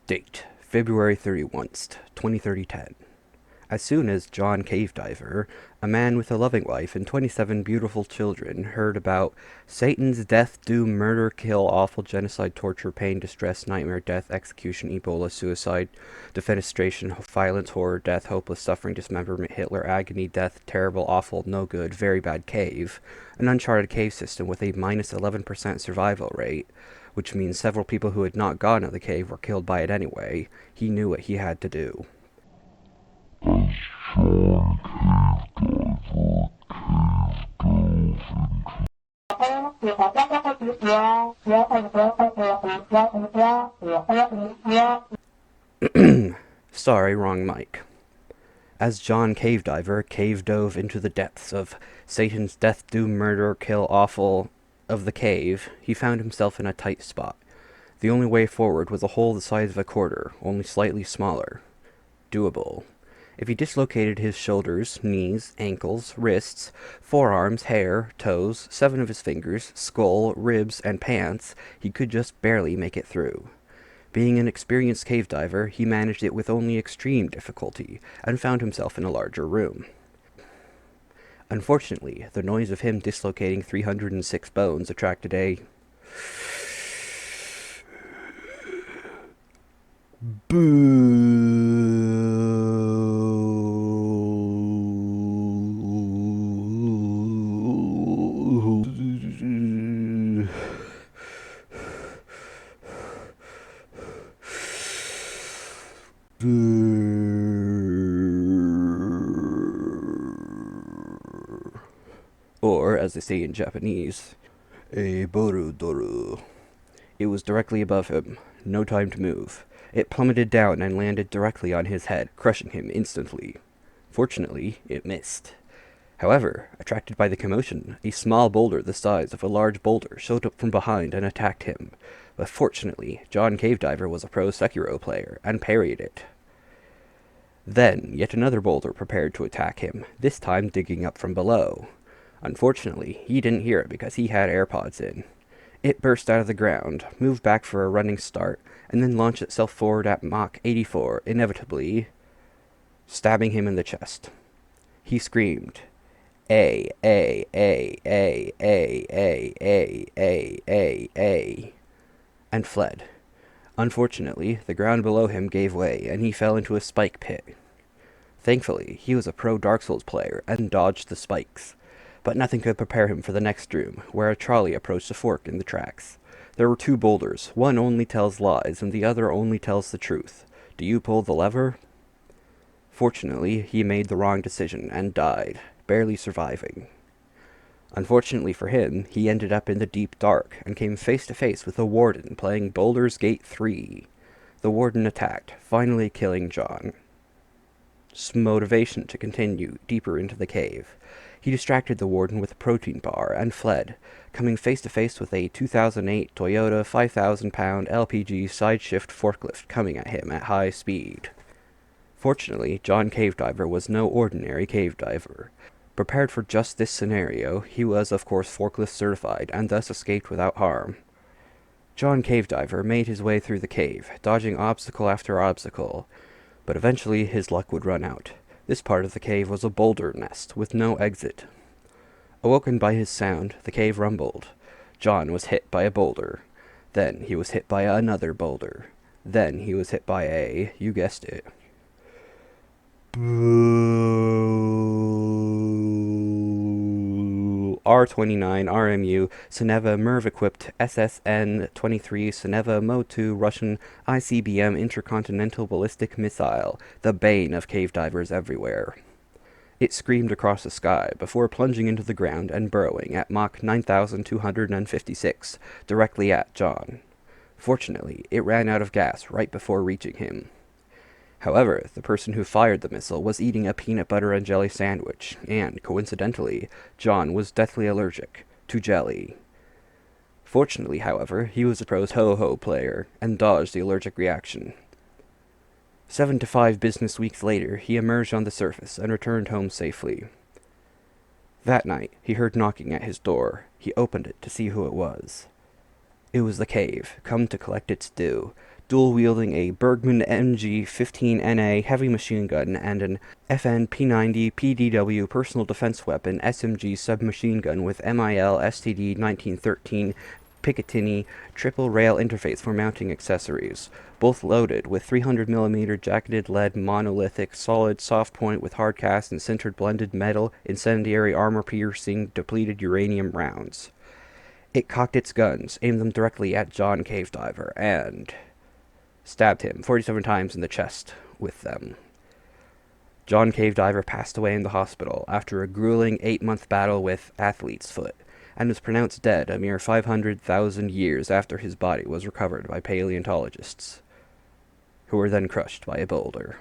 Date, February 31st, 2010. As soon as John Cave Diver, a man with a loving wife and 27 beautiful children, heard about Satan's death, doom, murder, kill, awful genocide, torture, pain, distress, nightmare, death, execution, Ebola, suicide, defenestration, violence, horror, death, hopeless suffering, dismemberment, Hitler, agony, death, terrible, awful, no good, very bad cave, an uncharted cave system with a minus 11% survival rate, which means several people who had not gone in the cave were killed by it anyway, he knew what he had to do. As John Cave Sorry, wrong mic. As John Cave Diver cave dove into the depths of Satan's death, doom, murder, kill, awful of the cave, he found himself in a tight spot. The only way forward was a hole the size of a quarter, only slightly smaller. Doable. If he dislocated his shoulders, knees, ankles, wrists, forearms, hair, toes, 7 of his fingers, skull, ribs, and pants, he could just barely make it through. Being an experienced cave diver, he managed it with only extreme difficulty, and found himself in a larger room. Unfortunately, the noise of him dislocating 306 bones attracted a or, as they say in Japanese, a boru-doru. It was directly above him. No time to move. It plummeted down and landed directly on his head, crushing him instantly. Fortunately, it missed. However, attracted by the commotion, a small boulder the size of a large boulder showed up from behind and attacked him. But fortunately, John Cave Diver was a pro Sekiro player and parried it. Then, yet another boulder prepared to attack him, this time digging up from below. Unfortunately, he didn't hear it because he had AirPods in. It burst out of the ground, moved back for a running start, and then launched itself forward at Mach 84, inevitably stabbing him in the chest. He screamed, A, A, A, A, A, A, A, A, A, A, and fled. Unfortunately, the ground below him gave way, and he fell into a spike pit. Thankfully, he was a pro Dark Souls player and dodged the spikes. But nothing could prepare him for the next room, where a trolley approached a fork in the tracks. There were 2 boulders. One only tells lies, and the other only tells the truth. Do you pull the lever? Fortunately, he made the wrong decision and died, barely surviving. Unfortunately for him, he ended up in the deep dark and came face to face with a warden playing Baldur's Gate 3. The warden attacked, finally killing John. Motivation to continue deeper into the cave. He distracted the warden with a protein bar and fled, coming face to face with a 2008 Toyota 5,000-pound LPG side-shift forklift coming at him at high speed. Fortunately, John Cave Diver was no ordinary cave diver. Prepared for just this scenario, he was of course forklift certified and thus escaped without harm. John Cave Diver made his way through the cave, dodging obstacle after obstacle, but eventually his luck would run out. This part of the cave was a boulder nest, with no exit. Awoken by his sound, the cave rumbled. John was hit by a boulder. Then he was hit by another boulder. Then he was hit by a, you guessed it, R-29 RMU Seneva MERV-equipped SSN-23 Seneva Mo-2 Russian ICBM intercontinental ballistic missile, the bane of cave divers everywhere. It screamed across the sky before plunging into the ground and burrowing at Mach 9,256, directly at John. Fortunately, it ran out of gas right before reaching him. However, the person who fired the missile was eating a peanut butter and jelly sandwich, and, coincidentally, John was deathly allergic to jelly. Fortunately, however, he was a pro ho-ho player, and dodged the allergic reaction. 7 to 5 business weeks later, he emerged on the surface and returned home safely. That night, he heard knocking at his door. He opened it to see who it was. It was the cave, come to collect its due, dual-wielding a Bergmann MG-15NA heavy machine gun and an FN P90 PDW personal defense weapon SMG submachine gun with MIL STD 1913 Picatinny triple rail interface for mounting accessories, both loaded with 300mm jacketed lead monolithic solid soft point with hard cast and sintered blended metal incendiary armor piercing depleted uranium rounds. It cocked its guns, aimed them directly at John Cave Diver, and stabbed him 47 times in the chest with them. John Cave Diver passed away in the hospital after a grueling 8-month battle with athlete's foot, and was pronounced dead a mere 500,000 years after his body was recovered by paleontologists, who were then crushed by a boulder.